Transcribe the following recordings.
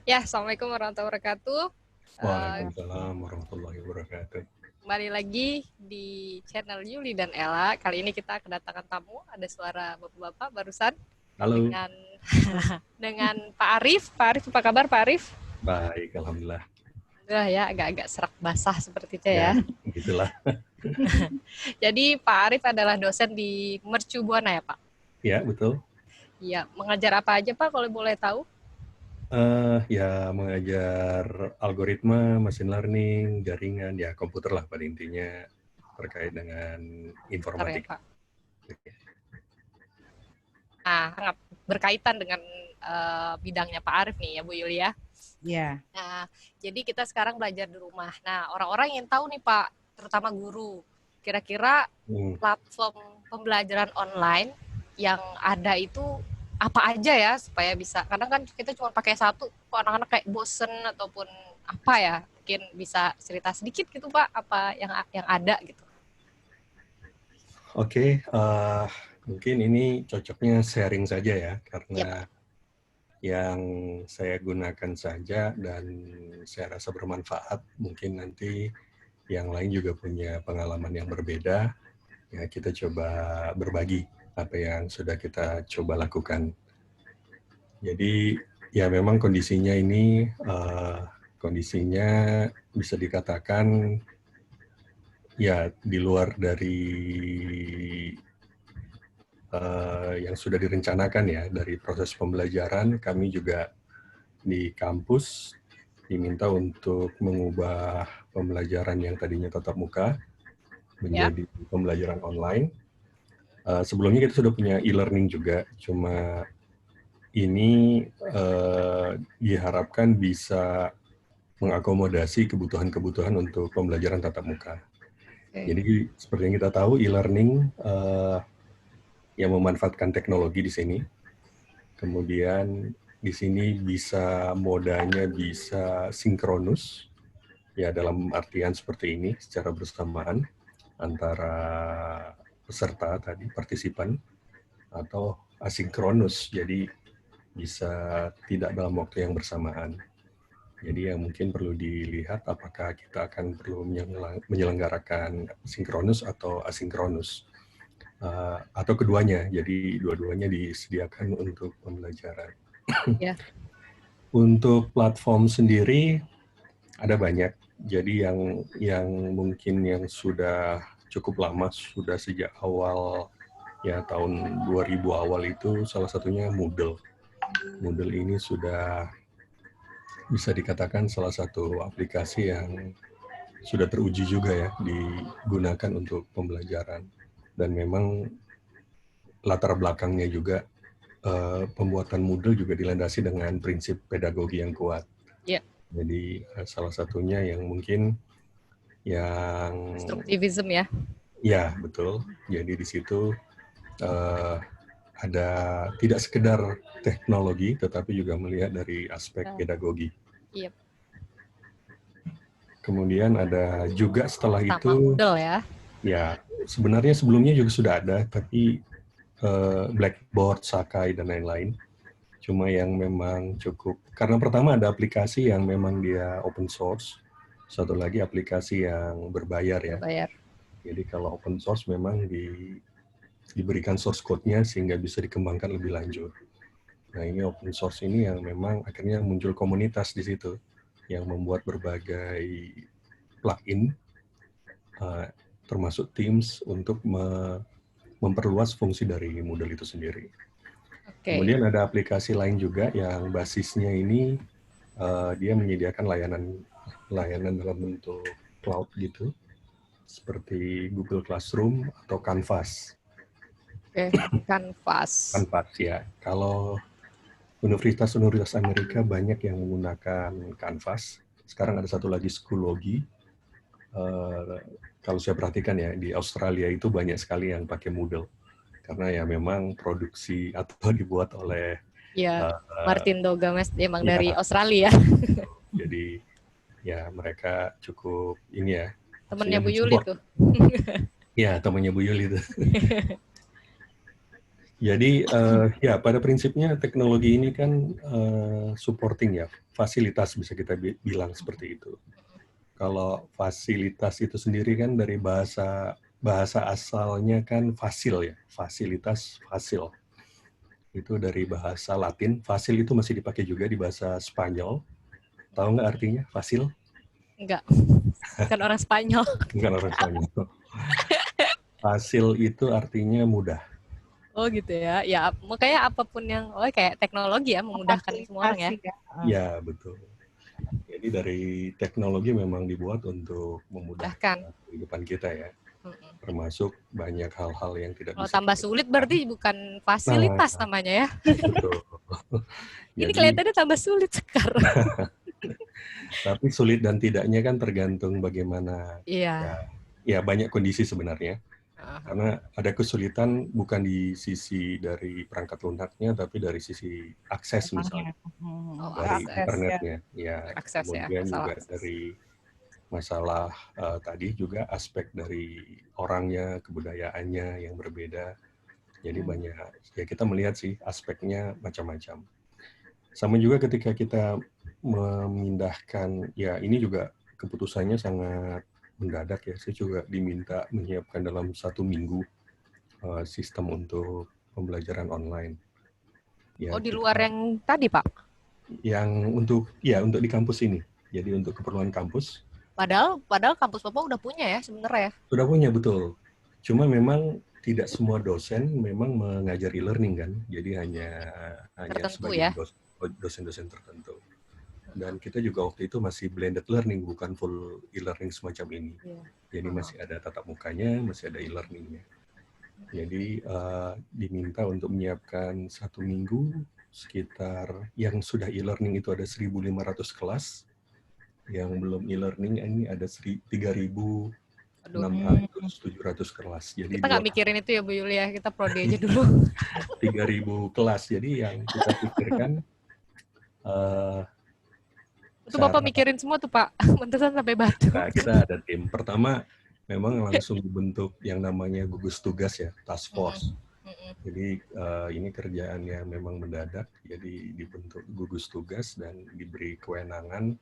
Ya, Assalamualaikum warahmatullahi wabarakatuh. Waalaikumsalam warahmatullahi wabarakatuh. Kembali lagi di channel Yuli dan Ella. Kali ini kita kedatangan tamu. Ada suara bapak-bapak barusan Halo, dengan dengan Pak Arif. Pak Arif, apa kabar Pak Arif? baik, alhamdulillah. Alhamdulillah ya, agak-agak serak basah seperti itu ya. Ya, gitulah. Jadi Pak Arif adalah dosen di Mercu Buana ya Pak? Ya, betul. Iya, mengajar apa aja Pak kalau boleh tahu? Ya mengajar algoritma, machine learning, jaringan, ya komputer lah pada intinya terkait dengan Bentar ya informatika. Pak. Nah, sangat berkaitan dengan bidangnya Pak Arif nih ya Bu Yulia. Iya. Nah, jadi kita sekarang belajar di rumah. Nah, orang-orang ingin tahu nih Pak, terutama guru, kira-kira platform pembelajaran online yang ada itu apa aja ya supaya bisa, kadang kan kita cuma pakai satu, kok anak-anak kayak bosen ataupun apa ya, mungkin bisa cerita sedikit gitu Pak, apa yang ada gitu. Oke, mungkin ini cocoknya sharing saja ya, Ya karena Pak. yang saya gunakan saja dan saya rasa bermanfaat. Mungkin nanti yang lain juga punya pengalaman yang berbeda. Ya, kita coba berbagi apa yang sudah kita coba lakukan. Jadi ya memang kondisinya ini kondisinya bisa dikatakan ya di luar dari yang sudah direncanakan ya dari proses pembelajaran. Kami juga di kampus diminta untuk mengubah pembelajaran yang tadinya tatap muka menjadi pembelajaran online. Sebelumnya kita sudah punya e-learning juga, cuma ini diharapkan bisa mengakomodasi kebutuhan-kebutuhan untuk pembelajaran tatap muka. Jadi seperti yang kita tahu, e-learning yang memanfaatkan teknologi di sini. Kemudian di sini bisa modanya bisa sinkronus, ya dalam artian seperti ini, secara bersamaan antara peserta tadi, partisipan, atau asinkronus, jadi bisa tidak dalam waktu yang bersamaan. Jadi yang mungkin perlu dilihat apakah kita akan perlu menyelenggarakan sinkronus atau asinkronus. Atau keduanya, jadi dua-duanya disediakan untuk pembelajaran. Ya. Untuk platform sendiri ada banyak, jadi yang mungkin yang sudah cukup lama, sudah sejak awal ya tahun 2000 awal itu salah satunya Moodle. Moodle ini sudah bisa dikatakan salah satu aplikasi yang sudah teruji juga ya digunakan untuk pembelajaran, dan memang latar belakangnya juga pembuatan Moodle juga dilandasi dengan prinsip pedagogi yang kuat. Ya. Jadi salah satunya yang mungkin yang Struktivism ya. ya betul. Jadi di situ ada tidak sekedar teknologi, tetapi juga melihat dari aspek pedagogi. Iya. Kemudian ada juga setelah itu, Moodle ya. ya sebenarnya sebelumnya juga sudah ada, tapi Blackboard, Sakai, dan lain-lain. Cuma yang memang cukup, karena pertama ada aplikasi yang memang dia open source, satu lagi aplikasi yang berbayar ya. Berbayar. Jadi kalau open source memang diberikan source code-nya sehingga bisa dikembangkan lebih lanjut. Nah ini open source ini yang memang akhirnya muncul komunitas di situ yang membuat berbagai plugin, termasuk Teams untuk memperluas fungsi dari Moodle itu sendiri. Kemudian ada aplikasi lain juga yang basisnya ini dia menyediakan layanan dalam bentuk cloud gitu, seperti Google Classroom atau Canvas. Canvas. Canvas ya. Kalau universitas-universitas Amerika banyak yang menggunakan Canvas. Sekarang ada satu lagi Schoology. Kalau saya perhatikan ya, di Australia itu banyak sekali yang pakai Moodle. Karena ya memang produksi atau dibuat oleh Martin Dogames emang ya, dari Australia. jadi ya mereka cukup ini ya. Temennya Bu Yuli tuh. Ya, temannya Bu Yuli itu. Jadi ya pada prinsipnya teknologi ini kan supporting ya, fasilitas bisa kita bilang seperti itu. Kalau fasilitas itu sendiri kan dari bahasa asalnya kan fasil ya, fasilitas fasil. Itu dari bahasa Latin, fasil itu masih dipakai juga di bahasa Spanyol. Tahu nggak artinya fasil? Enggak, kan orang Spanyol. Bukan orang Spanyol. Fasil itu artinya mudah. Oh gitu ya. Ya makanya apapun yang kayak teknologi ya memudahkan semua orang ya. Ya, betul. Jadi dari teknologi memang dibuat untuk memudahkan kehidupan kita ya. Termasuk banyak hal-hal yang tidak Kalau bisa tambah sulit berarti bukan fasilitas namanya ya. Betul. Ini kelihatannya tambah sulit sekarang. Tapi sulit dan tidaknya kan tergantung bagaimana. Iya. Ya banyak kondisi sebenarnya. Karena ada kesulitan bukan di sisi dari perangkat lunaknya, tapi dari sisi akses misalnya. Dari internetnya. Ya, kemudian juga dari masalah tadi juga aspek dari orangnya, kebudayaannya yang berbeda. Jadi banyak, ya kita melihat sih aspeknya macam-macam. Sama juga ketika kita memindahkan, ya ini juga keputusannya sangat mendadak ya. Saya juga diminta menyiapkan dalam 1 minggu sistem untuk pembelajaran online. Ya, di luar yang tadi Pak? Yang untuk di kampus ini. Jadi untuk keperluan kampus. Padahal kampus Bapak udah punya ya sebenarnya ya? Sudah punya, betul. Cuma memang tidak semua dosen memang mengajar e-learning kan. Jadi hanya sebagian dosen-dosen tertentu. Dan kita juga waktu itu masih blended learning, bukan full e-learning semacam ini. Jadi masih ada tatap mukanya, masih ada e-learningnya. Jadi diminta untuk menyiapkan 1 minggu sekitar, yang sudah e-learning itu ada 1.500 kelas, yang belum e-learning ini ada 3.600, 700 kelas. Jadi kita nggak mikirin itu ya Bu Yulia, kita prodi aja dulu. 3.000 kelas. Jadi yang kita pikirkan itu Bapak mikirin semua tuh Pak, mantesan sampai batu. Nah, kita ada tim. Pertama memang langsung dibentuk yang namanya gugus tugas ya, task force. Jadi ini kerjaan yang memang mendadak, jadi dibentuk gugus tugas dan diberi kewenangan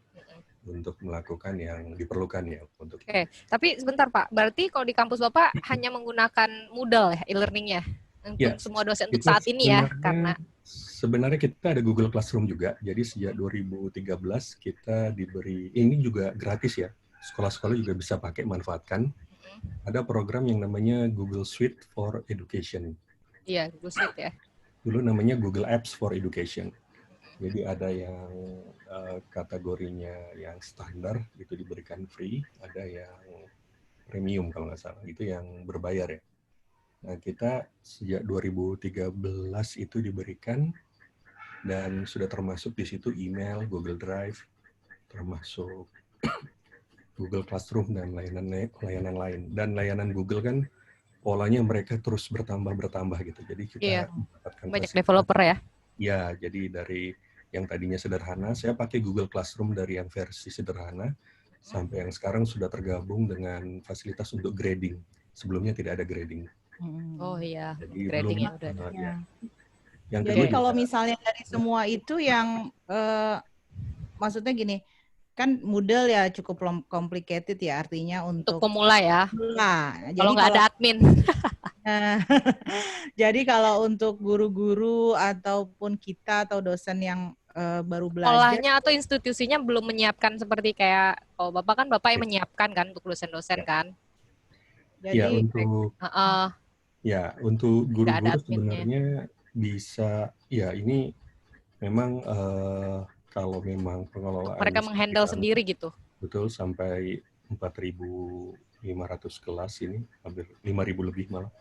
untuk melakukan yang diperlukan ya. Oke, tapi sebentar Pak, berarti kalau di kampus Bapak hanya menggunakan Moodle ya e-learningnya untuk semua dosen untuk saat ini ya? Karena sebenarnya kita ada Google Classroom juga, jadi sejak 2013 kita diberi, ini juga gratis ya, sekolah-sekolah juga bisa pakai, manfaatkan. Ada program yang namanya Google Suite for Education. Iya, Google Suite ya. Dulu namanya Google Apps for Education. Jadi ada yang kategorinya yang standar, itu diberikan free, ada yang premium kalau nggak salah, itu yang berbayar ya. Nah, kita sejak 2013 itu diberikan, dan sudah termasuk di situ email, Google Drive, termasuk Google Classroom, dan layanan lain. Dan layanan Google kan polanya mereka terus bertambah gitu. Jadi kita mendapatkan banyak developer ya. Ya, jadi dari yang tadinya sederhana, saya pakai Google Classroom dari yang versi sederhana sampai yang sekarang sudah tergabung dengan fasilitas untuk grading. Sebelumnya tidak ada grading. Oh iya, jadi grading belum, yang udah ada. Ya. Jadi kalau misalnya dari semua itu yang maksudnya gini, kan Moodle ya cukup complicated ya, artinya untuk pemula ya. Nah, kalau nggak ada admin. Jadi kalau untuk guru-guru ataupun kita atau dosen yang baru belajar, sekolahnya atau institusinya belum menyiapkan seperti kayak Bapak yang menyiapkan kan untuk dosen-dosen kan. Jadi untuk guru-guru sebenarnya bisa, ya ini memang kalau memang pengelolaan mereka menghandle sendiri gitu. Betul, sampai 4.500 kelas ini, hampir 5.000 lebih malah.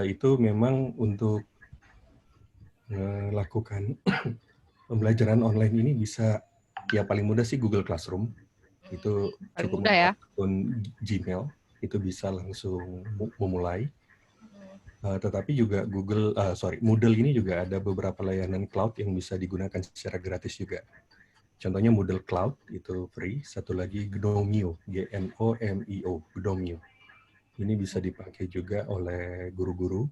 Itu memang untuk melakukan pembelajaran online ini bisa, ya paling mudah sih Google Classroom. Itu cukup mudah ya. Akun Gmail, itu bisa langsung memulai. Tetapi juga Moodle ini juga ada beberapa layanan cloud yang bisa digunakan secara gratis juga. Contohnya Moodle Cloud itu free, satu lagi Gnomio, Gnomio. Ini bisa dipakai juga oleh guru-guru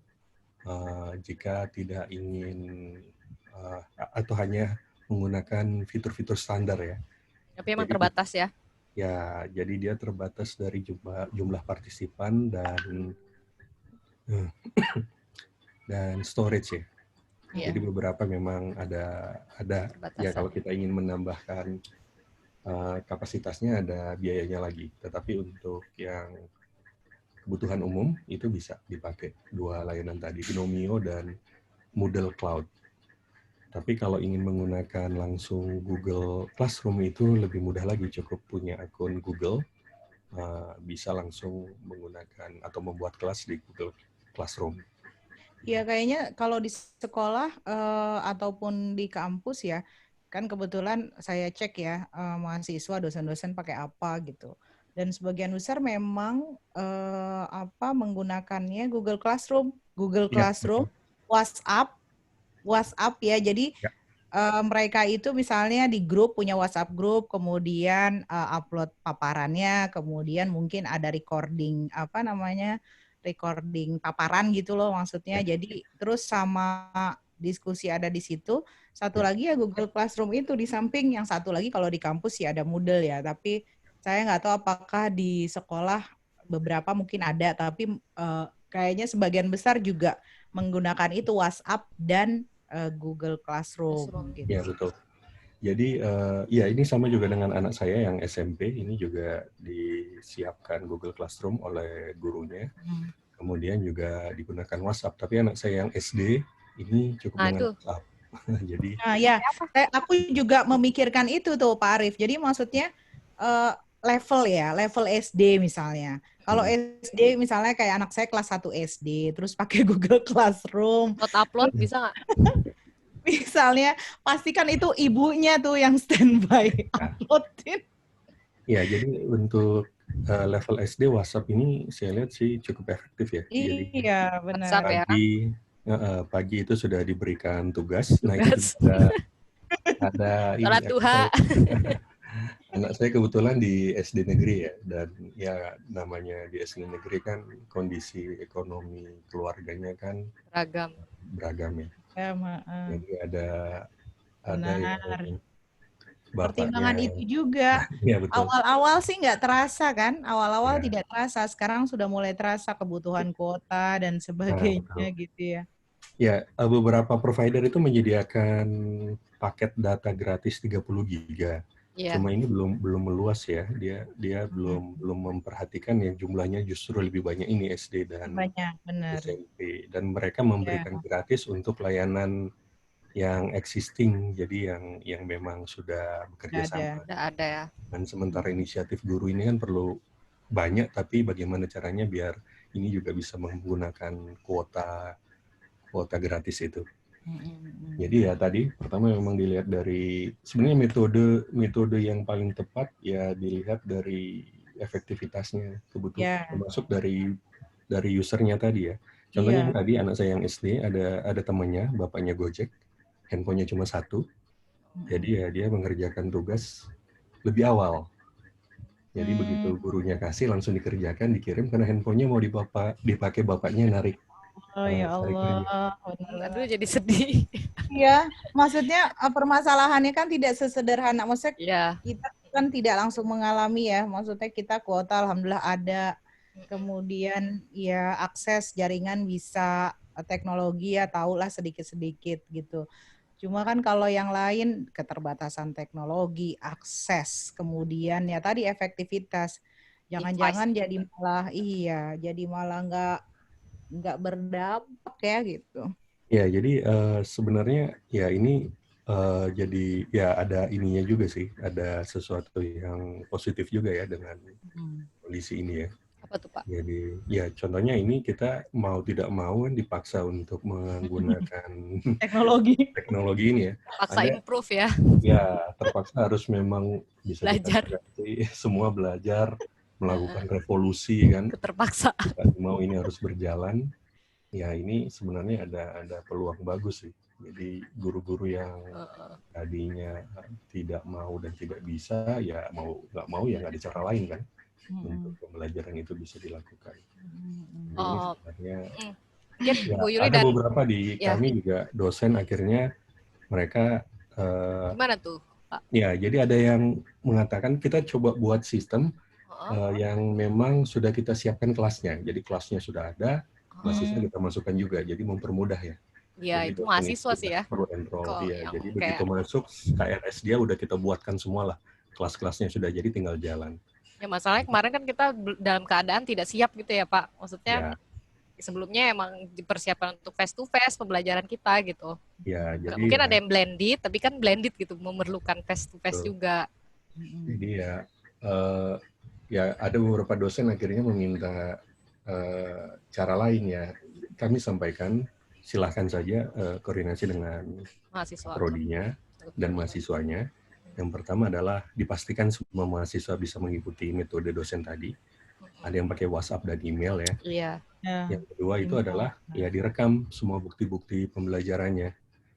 jika tidak ingin atau hanya menggunakan fitur-fitur standar ya. Tapi emang terbatas ya? Ya, jadi dia terbatas dari jumlah partisipan dan storage ya. Yeah. Jadi beberapa memang ada ya kalau kita ingin menambahkan kapasitasnya ada biayanya lagi. Tetapi untuk yang kebutuhan umum itu bisa dipakai dua layanan tadi, Binomio dan Moodle Cloud. Tapi kalau ingin menggunakan langsung Google Classroom itu lebih mudah lagi, cukup punya akun Google, bisa langsung menggunakan atau membuat kelas di Google Classroom. Ya kayaknya kalau di sekolah ataupun di kampus ya, kan kebetulan saya cek ya mahasiswa, dosen-dosen pakai apa gitu. Dan sebagian besar memang menggunakannya Google Classroom, WhatsApp ya. Jadi mereka itu misalnya di grup, punya WhatsApp grup, kemudian upload paparannya, kemudian mungkin ada recording recording paparan gitu loh maksudnya. Jadi terus sama diskusi ada di situ. Satu lagi ya Google Classroom itu, di samping yang satu lagi kalau di kampus ya ada Moodle ya. Tapi saya nggak tahu apakah di sekolah beberapa mungkin ada, tapi kayaknya sebagian besar juga menggunakan itu WhatsApp dan Google Classroom. Gitu. Ya betul. Jadi ya ini sama juga dengan anak saya yang SMP, ini juga disiapkan Google Classroom oleh gurunya. Kemudian juga digunakan WhatsApp. Tapi anak saya yang SD ini cukup dengan WhatsApp. Jadi ya, aku juga memikirkan itu tuh Pak Arief. Jadi maksudnya level SD misalnya. Kalau SD misalnya kayak anak saya kelas 1 SD, terus pakai Google Classroom. Upload bisa nggak? Misalnya, pastikan itu ibunya tuh yang standby uploadin. Ya, jadi untuk level SD WhatsApp ini saya lihat sih cukup efektif ya. Iya, benar. Pagi itu sudah diberikan tugas. Nah, itu juga ada Salat duha. Anak saya kebetulan di SD negeri ya, dan ya namanya di SD negeri kan kondisi ekonomi keluarganya kan beragam ya. Jadi ada yang pertimbangan itu juga. Ya, awal-awal sih nggak terasa kan, awal-awal tidak terasa, sekarang sudah mulai terasa kebutuhan kuota dan sebagainya gitu ya. Ya, beberapa provider itu menyediakan paket data gratis 30 giga. Cuma ini belum meluas ya. Dia belum memperhatikan yang jumlahnya justru lebih banyak ini SD dan SMP. Dan mereka memberikan gratis untuk layanan yang existing, jadi yang memang sudah bekerja sama. Ada ya. Dan sementara inisiatif guru ini kan perlu banyak, tapi bagaimana caranya biar ini juga bisa menggunakan kuota gratis itu. Jadi ya tadi pertama memang dilihat dari sebenarnya metode yang paling tepat ya dilihat dari efektivitasnya, kebutuhan termasuk dari usernya tadi ya. Contohnya tadi anak saya yang SD ada temannya, bapaknya Gojek, handphonenya cuma satu, jadi ya dia mengerjakan tugas lebih awal. Jadi begitu gurunya kasih langsung dikerjakan, dikirim karena handphonenya mau dipakai bapaknya narik. Oh ya Allah, aduh jadi sedih. Iya, maksudnya permasalahannya kan tidak sesederhana. Maksudnya kita kan tidak langsung mengalami ya. Maksudnya kita kuota alhamdulillah ada. Kemudian ya akses jaringan bisa, teknologi ya tahulah sedikit-sedikit gitu. Cuma kan kalau yang lain keterbatasan teknologi, akses, kemudian ya tadi efektivitas. Jangan-jangan jadi malah nggak berdampak ya gitu. Ya, jadi sebenarnya ya ini jadi ya ada ininya juga sih, ada sesuatu yang positif juga ya dengan kondisi ini ya. Apa tuh Pak? Jadi ya contohnya ini kita mau tidak mau kan dipaksa untuk menggunakan teknologi ini ya. Paksa improve ya. Ya terpaksa harus memang bisa belajar. Semua belajar melakukan revolusi kan. Terpaksa. Mau ini harus berjalan. Ya ini sebenarnya ada peluang bagus sih. Jadi guru-guru yang tadinya tidak mau dan tidak bisa, ya nggak mau ya nggak ada cara lain kan untuk pembelajaran itu bisa dilakukan. Ini sebenarnya Mungkin ya, Bu Yuli ada dan beberapa di kami juga dosen akhirnya mereka gimana tuh, Pak? Ya, jadi ada yang mengatakan kita coba buat sistem yang memang sudah kita siapkan kelasnya. Jadi kelasnya sudah ada, mahasiswa kita masukkan juga. Jadi mempermudah ya. Iya, Jadi itu dosen itu mahasiswa sih tidak ya. perlu enroll. Kok Iya, yang jadi kayak begitu masuk KRS dia udah kita buatkan semua lah. Kelas-kelasnya sudah jadi tinggal jalan. ya masalahnya kemarin kan kita dalam keadaan tidak siap gitu ya Pak. Maksudnya Ya, sebelumnya emang dipersiapkan untuk face to face pembelajaran kita gitu. ya jadi Mungkin ya, ada yang blended, tapi kan blended gitu memerlukan face to face juga. jadi ya, ya ada beberapa dosen akhirnya meminta cara lain ya. Kami sampaikan silahkan saja koordinasi dengan Mahasiswa. prodinya dan mahasiswanya. Yang pertama adalah dipastikan semua mahasiswa bisa mengikuti metode dosen tadi. Ada yang pakai WhatsApp dan email ya. Iya. Yang kedua itu adalah ya direkam semua bukti-bukti pembelajarannya.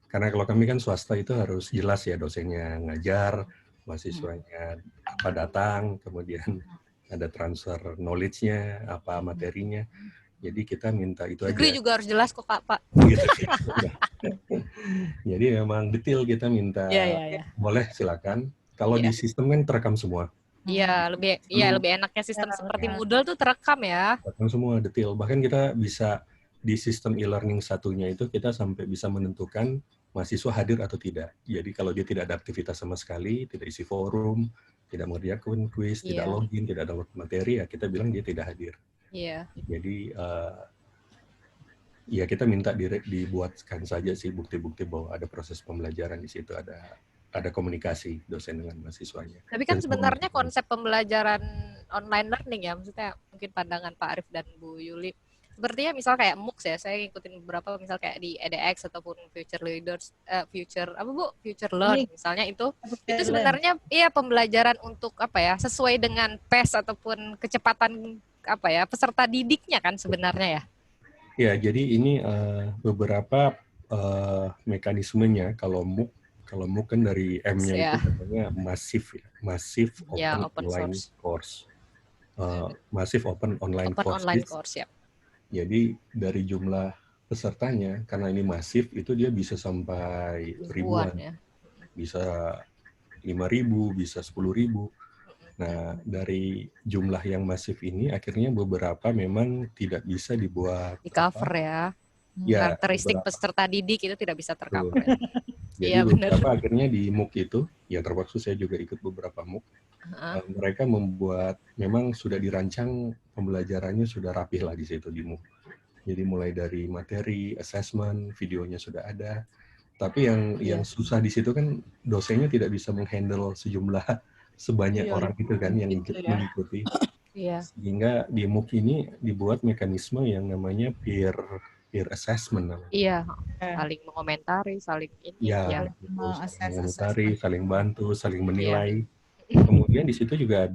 Karena kalau kami kan swasta itu harus jelas ya dosennya ngajar, mahasiswanya apa datang, kemudian ada transfer knowledge-nya, apa materinya. Jadi kita minta itu aja. Degree juga harus jelas kok Pak. Gitu. Jadi memang detail kita minta. Boleh silakan. Kalau di sistem kan terekam semua. Iya, lebih enaknya sistem seperti Moodle tuh terekam ya. Terekam semua detail. Bahkan kita bisa di sistem e-learning satunya itu kita sampai bisa menentukan mahasiswa hadir atau tidak. Jadi kalau dia tidak ada aktivitas sama sekali, tidak isi forum, tidak mengerjakan kuis, tidak login, tidak download materi, ya kita bilang dia tidak hadir. Iya. Jadi ya kita minta dibuatkan saja sih bukti-bukti bahwa ada proses pembelajaran di situ, ada komunikasi dosen dengan mahasiswanya. Tapi kan sebenarnya konsep pembelajaran online learning ya, maksudnya mungkin pandangan Pak Arif dan Bu Yuli. Sepertinya misal kayak MOOC ya, saya ngikutin beberapa misal kayak di edX ataupun Future Leaders, Future Learn misalnya itu sebenarnya pembelajaran untuk apa ya, sesuai dengan pace ataupun kecepatan apa ya peserta didiknya kan sebenarnya ya. Ya, jadi ini beberapa mekanismenya kalau MOOC kan dari M-nya itu namanya Massive Open Online Course. Massive Open Online Course. Jadi dari jumlah pesertanya, karena ini masif, itu dia bisa sampai ribuan. Ya. Bisa 5.000, bisa 10.000. Nah, dari jumlah yang masif ini, akhirnya beberapa memang tidak bisa dibuat di cover ya. Karakteristik peserta didik itu tidak bisa tercover. Jadi beberapa akhirnya di MOOC itu, yang termasuk saya juga ikut beberapa MOOC, mereka membuat, memang sudah dirancang pembelajarannya sudah rapih lah di situ di MOOC. Jadi mulai dari materi, assessment, videonya sudah ada. Tapi yang susah di situ kan dosennya tidak bisa menghandle sebanyak orang itu kan yang mengikuti. Sehingga di MOOC ini dibuat mekanisme yang namanya peer assessment. Iya, saling mengomentari, saling mengomentari, saling bantu, saling menilai. Kemudian di situ juga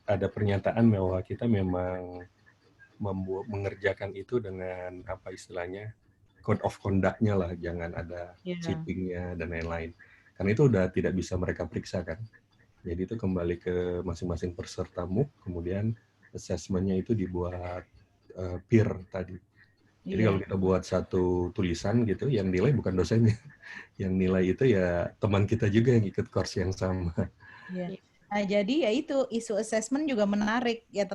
ada pernyataan bahwa kita memang mengerjakan itu dengan apa istilahnya code of conduct-nya lah, jangan ada cheating-nya dan lain-lain. Karena itu udah tidak bisa mereka periksa kan. Jadi itu kembali ke masing-masing peserta MOOC, kemudian assessment-nya itu dibuat peer tadi. Jadi kalau kita buat satu tulisan gitu, yang nilai bukan dosennya. Yang nilai itu ya teman kita juga yang ikut course yang sama. Nah, jadi ya itu isu assessment juga menarik ya,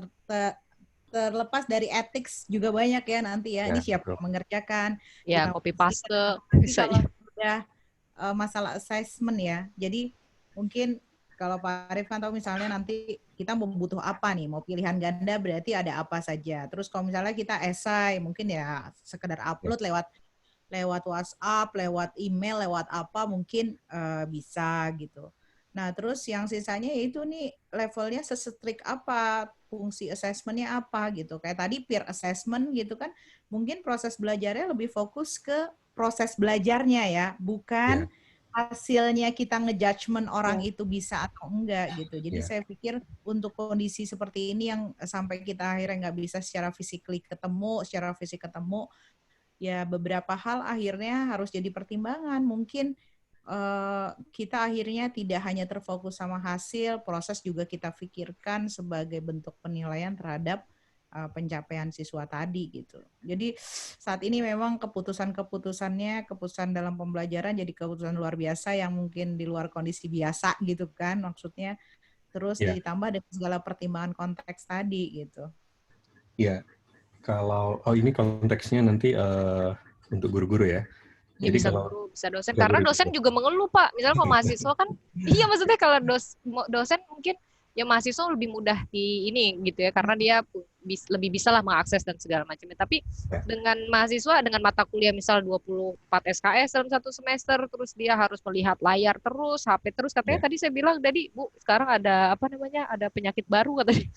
terlepas dari ethics juga banyak ya nanti ya. Ini siapa yang mengerjakan? Ya, copy paste bisa ya. Masalah assessment ya. Jadi mungkin kalau Pak Arif kan tahu misalnya nanti kita mau butuh apa nih, mau pilihan ganda berarti ada apa saja. Terus kalau misalnya kita esai, mungkin ya sekedar upload lewat WhatsApp, lewat email, lewat apa mungkin bisa gitu. Nah terus yang sisanya itu nih levelnya sesetrik apa, fungsi assessment-nya apa gitu. Kayak tadi peer assessment gitu kan, mungkin proses belajarnya lebih fokus ke proses belajarnya ya, bukan hasilnya kita ngejudgment orang itu bisa atau enggak gitu. Jadi saya pikir untuk kondisi seperti ini yang sampai kita akhirnya nggak bisa secara fisik ketemu, ya beberapa hal akhirnya harus jadi pertimbangan. Mungkin kita akhirnya tidak hanya terfokus sama hasil, proses juga kita pikirkan sebagai bentuk penilaian terhadap pencapaian siswa tadi gitu. Jadi saat ini memang keputusan dalam pembelajaran jadi keputusan luar biasa yang mungkin di luar kondisi biasa gitu kan maksudnya. Terus ditambah dengan segala pertimbangan konteks tadi gitu. Iya, kalau ini konteksnya nanti untuk guru-guru ya. Ya, jadi bisa guru, bisa dosen. Karena dosen juga mengeluh, Pak. Misalnya kalau mahasiswa kan, iya maksudnya kalau dosen mungkin ya mahasiswa lebih mudah di ini gitu ya, karena dia lebih bisa lah mengakses dan segala macamnya. Tapi dengan mahasiswa, dengan mata kuliah misal 24 SKS dalam satu semester, terus dia harus melihat layar terus, HP terus. Katanya tadi saya bilang, tadi Bu, sekarang ada apa namanya, ada penyakit baru katanya.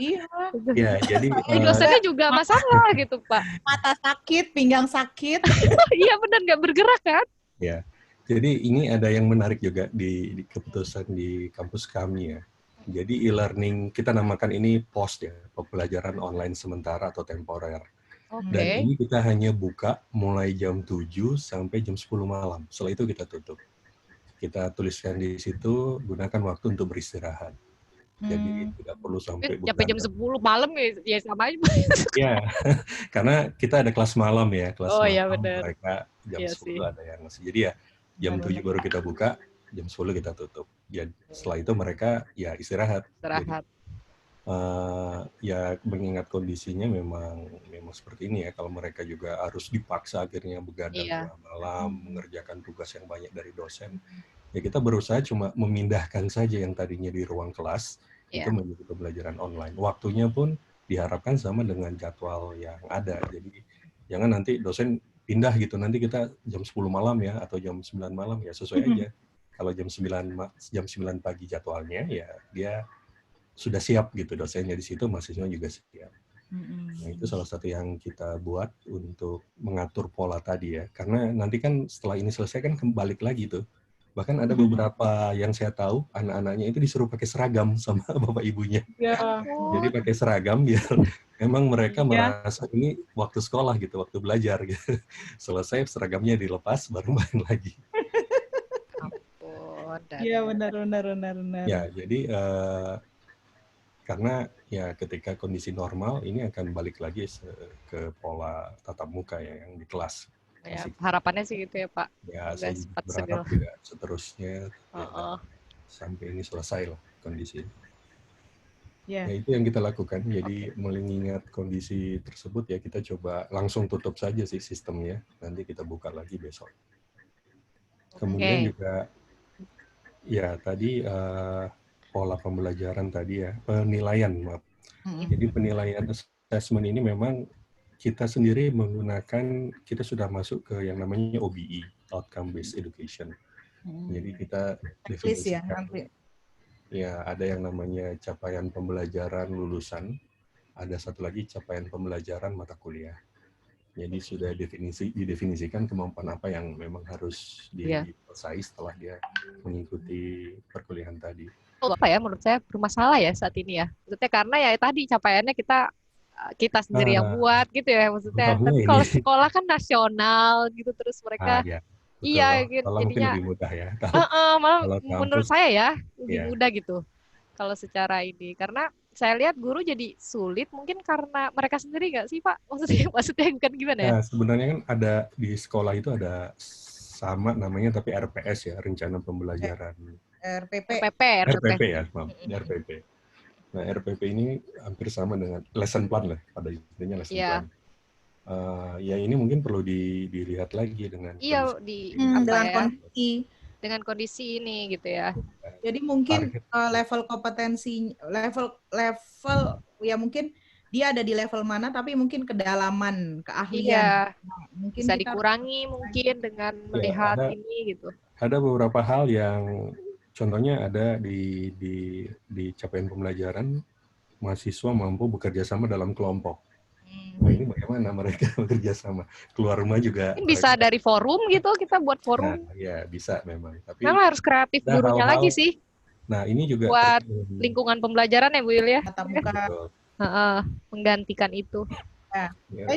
Iya. Ya, jadi dosennya juga masalah gitu, Pak. Mata sakit, pinggang sakit. Iya benar, nggak bergerak kan? Ya, jadi ini ada yang menarik juga di keputusan di kampus kami ya. Jadi e-learning kita namakan ini POS ya, pembelajaran online sementara atau temporer. Dan ini kita hanya buka mulai jam 7 sampai jam 10 malam. Setelah itu kita tutup. Kita tuliskan di situ, gunakan waktu untuk beristirahat. Jadi tidak perlu sampai jam 10 malam ya sama aja. Ya, karena kita ada kelas malam ya, kelas malam ya bener. Mereka jam 10 ada yang masih. Jadi ya jam 7 baru kita buka, jam 10 kita tutup. Ya, setelah itu mereka ya istirahat. Jadi, ya mengingat kondisinya memang seperti ini ya. Kalau mereka juga harus dipaksa akhirnya begadang tengah malam, mengerjakan tugas yang banyak dari dosen. Ya kita berusaha cuma memindahkan saja yang tadinya di ruang kelas itu menjadi pembelajaran online. Waktunya pun diharapkan sama dengan jadwal yang ada. Jadi jangan nanti dosen pindah gitu, nanti kita jam 10 malam ya atau jam 9 malam ya sesuai aja. Kalau jam 9 pagi jadwalnya ya dia sudah siap gitu dosennya di situ, mahasiswa juga siap. Nah, itu salah satu yang kita buat untuk mengatur pola tadi ya. Karena nanti kan setelah ini selesai kan kembali lagi tuh. Bahkan ada beberapa yang saya tahu anak-anaknya itu disuruh pakai seragam sama bapak ibunya. Jadi pakai seragam biar memang mereka merasa ini waktu sekolah gitu, waktu belajar gitu. Selesai seragamnya dilepas baru main lagi. Iya benar. Ya jadi karena ya ketika kondisi normal ini akan balik lagi ke pola tatap muka ya yang di kelas. Ya, harapannya sih gitu ya Pak. Ya, saya berharap juga seterusnya sampai ini selesai lah kondisi. Ya itu yang kita lakukan. Jadi mengingat kondisi tersebut ya kita coba langsung tutup saja sih sistemnya. Nanti kita buka lagi besok. Kemudian juga ya tadi pola pembelajaran tadi ya penilaian maaf. Jadi penilaian assessment ini memang kita sendiri menggunakan, kita sudah masuk ke yang namanya OBE, Outcome Based Education. Jadi kita definisikan, ya ada yang namanya capaian pembelajaran lulusan, ada satu lagi capaian pembelajaran mata kuliah. Jadi sudah didefinisikan kemampuan apa yang memang harus diselesai setelah dia mengikuti perkuliahan tadi. Apa ya menurut saya bermasalah ya saat ini ya. Maksudnya karena ya tadi capaiannya kita sendiri yang buat gitu ya maksudnya. Tapi kalau sekolah kan nasional gitu terus mereka gitu jadinya lebih mudah ya. Malah menurut saya ya lebih mudah gitu. Kalau secara ini karena saya lihat guru jadi sulit mungkin karena mereka sendiri nggak sih Pak? Maksudnya bukan gimana ya? Nah, sebenarnya kan ada di sekolah itu ada sama namanya tapi RPS ya, rencana pembelajaran. RPP ya, maaf, RPP. Nah, RPP ini hampir sama dengan lesson plan lah, pada intinya lesson plan. Ya ini mungkin perlu dilihat lagi dengan dengan kondisi ini gitu ya. Jadi mungkin level kompetensi, level ya mungkin dia ada di level mana, tapi mungkin kedalaman, keahlian. Mungkin bisa dikurangi mungkin dengan melihat ini gitu. Ada beberapa hal yang contohnya ada di capaian pembelajaran mahasiswa mampu bekerja sama dalam kelompok. Nah, ini bagaimana mereka bekerja sama? Keluar rumah juga. Bisa dari forum gitu, kita buat forum. Nah, ya bisa memang. Tapi memang harus kreatif gurunya lagi sih. Nah, ini juga buat lingkungan pembelajaran ya Bu Il ya. Tatap muka. Menggantikan itu.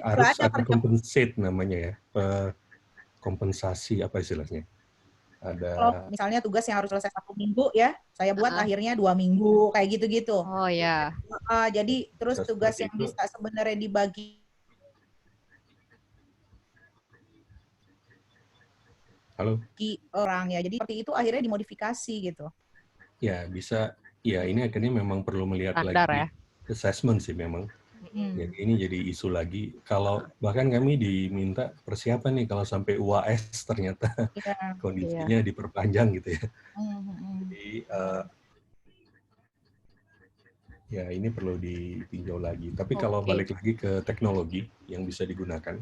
Harus ada compensate namanya ya. Kompensasi apa istilahnya? Kalau misalnya tugas yang harus selesai 1 minggu ya, saya buat akhirnya 2 minggu, kayak gitu-gitu. Oh ya. Jadi terus tugas yang bisa sebenarnya dibagi orang ya. Jadi seperti itu akhirnya dimodifikasi gitu. Ya, bisa. Ya, ini akhirnya memang perlu melihat lagi assessment sih memang. Jadi ini jadi isu lagi. Kalau bahkan kami diminta persiapan nih kalau sampai UAS ternyata kondisinya diperpanjang gitu ya. Jadi ya ini perlu ditinjau lagi. Tapi kalau balik lagi ke teknologi yang bisa digunakan,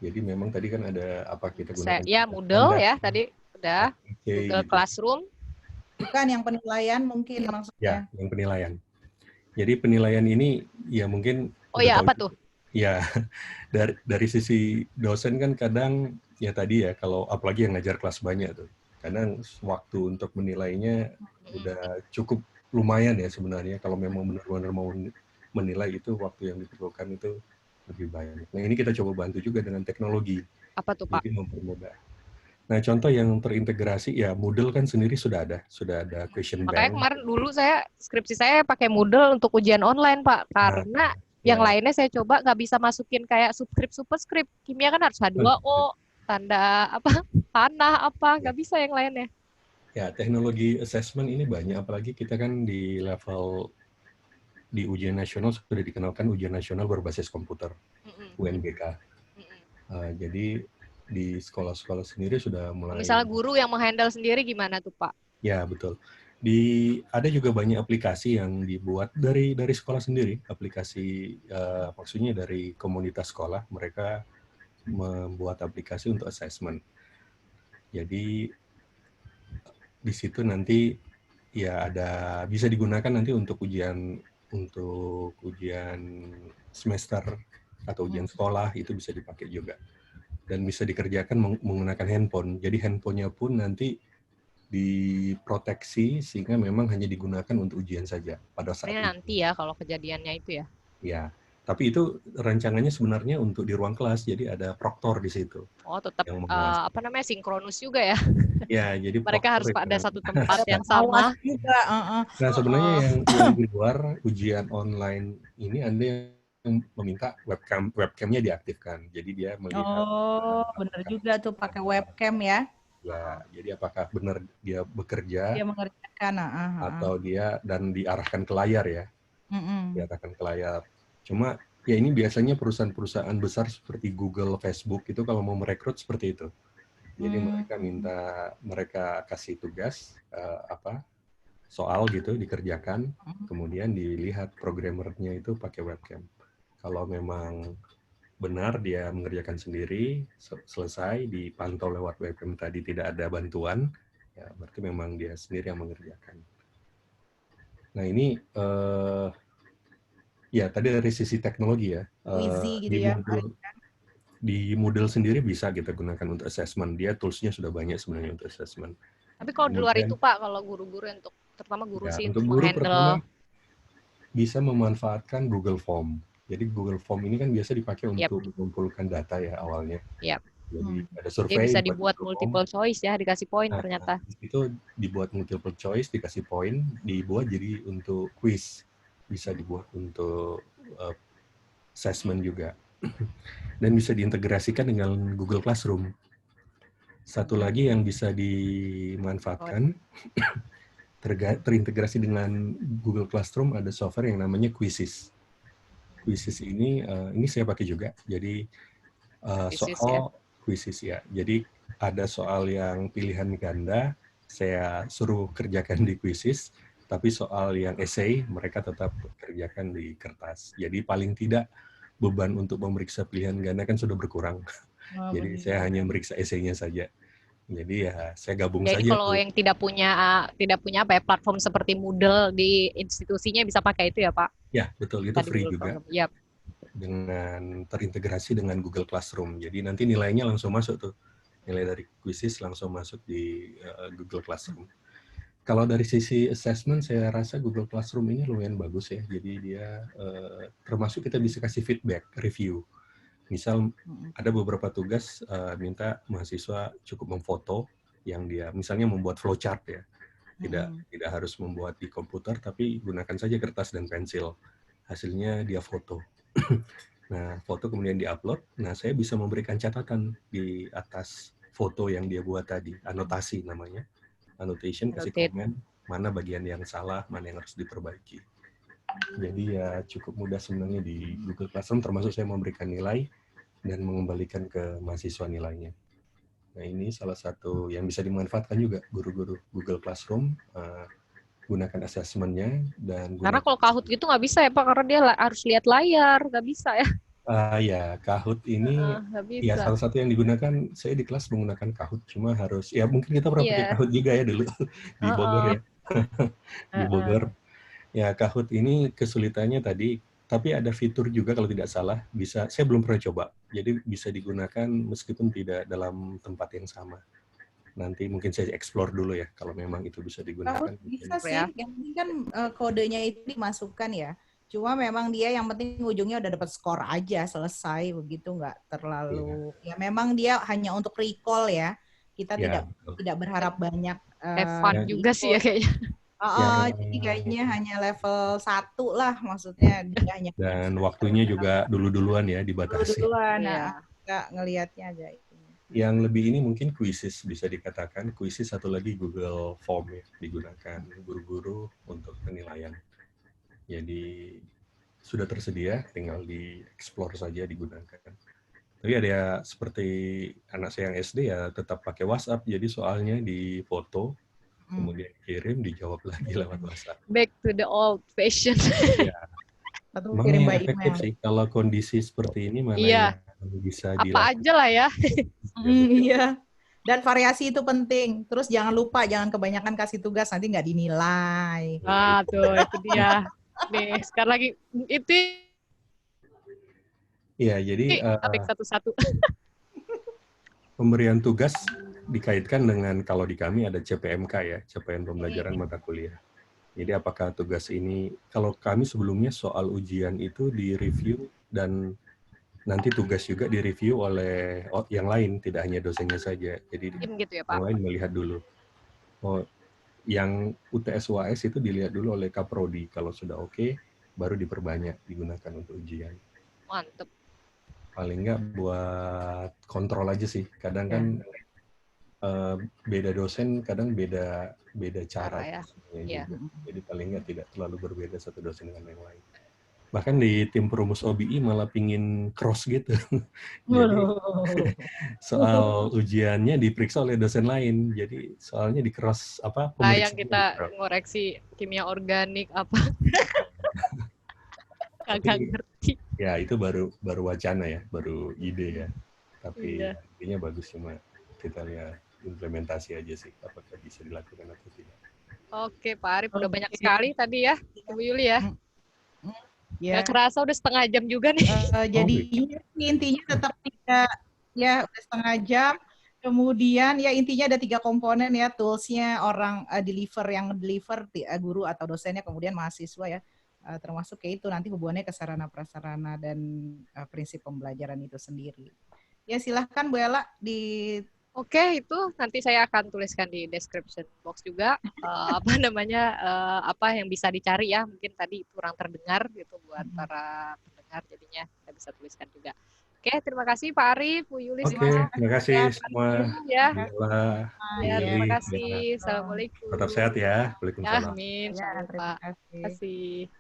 jadi memang tadi kan ada apa kita gunakan? Ya Moodle ya tadi udah. Google Classroom. Bukan yang penilaian mungkin maksudnya. Ya, yang penilaian. Jadi penilaian ini ya mungkin. Oh ya, apa tuh? Ya, dari sisi dosen kan kadang ya tadi ya, kalau apalagi yang ngajar kelas banyak tuh, kadang waktu untuk menilainya udah cukup lumayan ya sebenarnya. Kalau memang benar-benar mau menilai itu waktu yang diperlukan itu lebih banyak. Nah ini kita coba bantu juga dengan teknologi. Apa tuh Pak? Jadi mempermudah. Nah contoh yang terintegrasi ya Moodle kan sendiri sudah ada question bank. Makanya kemarin dulu skripsi saya pakai Moodle untuk ujian online Pak, karena yang lainnya saya coba nggak bisa masukin kayak superscript. Kimia kan harus H2O, tanda apa, panah apa, nggak bisa yang lainnya. Ya, teknologi assessment ini banyak, apalagi kita kan di level di ujian nasional sudah dikenalkan ujian nasional berbasis komputer, UNBK. Jadi di sekolah-sekolah sendiri sudah mulai. Misalnya guru yang menghandle sendiri gimana tuh Pak? Ya, betul. Ada juga banyak aplikasi yang dibuat dari sekolah sendiri, aplikasi maksudnya dari komunitas sekolah, mereka membuat aplikasi untuk assessment. Jadi di situ nanti ya bisa digunakan nanti untuk ujian semester atau ujian sekolah, itu bisa dipakai juga. Dan bisa dikerjakan menggunakan handphone. Jadi handphonenya pun nanti diproteksi sehingga memang hanya digunakan untuk ujian saja pada saat itu. Nanti ya kalau kejadiannya itu ya. Ya, tapi itu rancangannya sebenarnya untuk di ruang kelas, jadi ada proktor di situ. Oh, tetap sinkronus juga ya. Ya, jadi mereka harus pada satu tempat yang sama. Juga. Nah, sebenarnya yang di luar ujian online ini ada yang meminta webcamnya diaktifkan, jadi dia melihat. Oh, benar juga tuh pakai webcam ya. Ya, jadi apakah benar dia bekerja? Dia mengerjakan, atau dia dan diarahkan ke layar ya, diarahkan ke layar. Cuma ya ini biasanya perusahaan-perusahaan besar seperti Google, Facebook itu kalau mau merekrut seperti itu. Jadi mereka kasih tugas soal gitu dikerjakan, kemudian dilihat programmernya itu pakai webcam. Kalau memang benar dia mengerjakan sendiri, selesai dipantau lewat webcam tadi, tidak ada bantuan, ya berarti memang dia sendiri yang mengerjakan. Nah ini ya tadi dari sisi teknologi ya, gitu di Moodle sendiri bisa kita gunakan untuk assessment. Dia toolsnya sudah banyak sebenarnya untuk assessment. Tapi kalau di luar itu Pak, kalau guru-guru terutama guru ya, sih untuk guru pertama bisa memanfaatkan Google Form. Jadi Google Form ini kan biasa dipakai untuk mengumpulkan data ya awalnya. Jadi ada survei. Dia bisa dibuat multiple choice ya, dikasih poin ternyata. Itu dibuat multiple choice, dikasih poin, dibuat jadi untuk quiz. Bisa dibuat untuk assessment juga. Dan bisa diintegrasikan dengan Google Classroom. Satu lagi yang bisa dimanfaatkan, terintegrasi dengan Google Classroom, ada software yang namanya Quizzes. Quizzes ini saya pakai juga. Jadi soal quizzes ya. Jadi ada soal yang pilihan ganda, saya suruh kerjakan di quizzes, tapi soal yang essay mereka tetap kerjakan di kertas. Jadi paling tidak beban untuk memeriksa pilihan ganda kan sudah berkurang. Jadi saya hanya meriksa essay-nya saja. Jadi ya saya gabung saja. Jadi kalau yang tidak punya platform seperti Moodle di institusinya bisa pakai itu ya Pak? Ya betul, itu free juga. Dengan terintegrasi dengan Google Classroom. Jadi nanti nilainya langsung masuk tuh. Nilai dari quizzes langsung masuk di Google Classroom. Kalau dari sisi assessment, saya rasa Google Classroom ini lumayan bagus ya. Jadi dia termasuk kita bisa kasih feedback, review. Misal ada beberapa tugas minta mahasiswa cukup memfoto yang dia misalnya membuat flowchart ya. Tidak harus membuat di komputer, tapi gunakan saja kertas dan pensil. Hasilnya dia foto. Nah, foto kemudian diupload. Nah, saya bisa memberikan catatan di atas foto yang dia buat tadi, anotasi namanya. Annotation, kasih komen, mana bagian yang salah, mana yang harus diperbaiki. Jadi ya cukup mudah sebenarnya di Google Classroom, termasuk saya memberikan nilai dan mengembalikan ke mahasiswa nilainya. Nah, ini salah satu yang bisa dimanfaatkan juga guru-guru Google Classroom, gunakan assessment-nya. Dan karena kalau Kahoot gitu nggak bisa ya Pak, karena dia harus lihat layar, nggak bisa ya. Ya, Kahoot ini ya salah satu yang digunakan, saya di kelas menggunakan Kahoot, cuma harus, ya mungkin kita pernah pakai Kahoot juga ya dulu, di Bogor ya. Di Bogor. Ya, Kahoot ini kesulitannya tadi, tapi ada fitur juga kalau tidak salah, bisa, saya belum pernah coba, jadi bisa digunakan meskipun tidak dalam tempat yang sama. Nanti mungkin saya explore dulu ya, kalau memang itu bisa digunakan. Bisa sih, yang penting kan kodenya itu dimasukkan ya. Cuma memang dia yang penting ujungnya udah dapat skor aja, selesai begitu, nggak terlalu. Ya memang dia hanya untuk recall ya. Kita tidak berharap banyak. Fun juga sih ya kayaknya. Jadi kayaknya hanya level 1 lah, maksudnya dia hanya. Dan waktunya juga dulu-duluan ya, dibatasi. Dulu-duluan, nggak ngelihatnya aja. Yang lebih ini mungkin Quizzes bisa dikatakan. Quizzes satu lagi Google Form ya, digunakan guru-guru untuk penilaian. Jadi sudah tersedia, tinggal di-explore saja, digunakan. Tapi ada seperti anak saya yang SD ya tetap pakai WhatsApp, jadi soalnya di foto, kemudian kirim, dijawab lagi lewat WhatsApp. Back to the old fashion. Ya. Memang efektif sih, kalau kondisi seperti ini mana yang bisa dilakukan. Apa aja lah ya. Iya. Dan variasi itu penting. Terus jangan lupa, jangan kebanyakan kasih tugas, nanti nggak dinilai. Tuh, itu dia. Nih, sekarang lagi, itu. Iya, jadi satu-satu. Pemberian tugas dikaitkan dengan, kalau di kami ada CPMK ya, capaian pembelajaran mata kuliah. Jadi apakah tugas ini, kalau kami sebelumnya soal ujian itu direview dan nanti tugas juga direview oleh yang lain, tidak hanya dosennya saja. Jadi gitu ya, Pak? yang lain melihat dulu. Yang UTS UAS itu dilihat dulu oleh Kaprodi, kalau sudah oke, baru diperbanyak digunakan untuk ujian. Mantep. Paling nggak buat kontrol aja sih. Kadang kan beda dosen, kadang beda cara. Ya. Jadi paling nggak tidak terlalu berbeda satu dosen dengan yang lain. Bahkan di tim perumus OBI malah pingin cross gitu. Jadi soal ujiannya diperiksa oleh dosen lain. Jadi soalnya di cross apa? Yang kita ngoreksi kimia organik apa? Kagak ngerti. Ya itu baru wacana ya, baru ide ya. Tapi intinya bagus, cuma kita lihat implementasi aja sih, apakah bisa dilakukan atau tidak. Oke, Pak Arif, udah banyak sekali tadi ya, Ibu Yuli ya. Nggak kerasa udah setengah jam juga nih. Jadi intinya tetap udah setengah jam. Kemudian ya intinya ada 3 komponen ya, toolsnya orang yang deliver guru atau dosennya, kemudian mahasiswa ya. Termasuk kayak itu nanti hubungannya ke sarana prasarana dan prinsip pembelajaran itu sendiri. Ya silahkan Bu Ella Oke, itu nanti saya akan tuliskan di description box juga apa yang bisa dicari ya, mungkin tadi kurang terdengar gitu buat para pendengar, jadinya kita bisa tuliskan juga. Oke, terima kasih Pak Arif, Bu Yuli. Oke, terima kasih semua. Ya, terima kasih. Assalamualaikum. Tetap sehat ya. Waalaikumsalam. Amin. Terima kasih.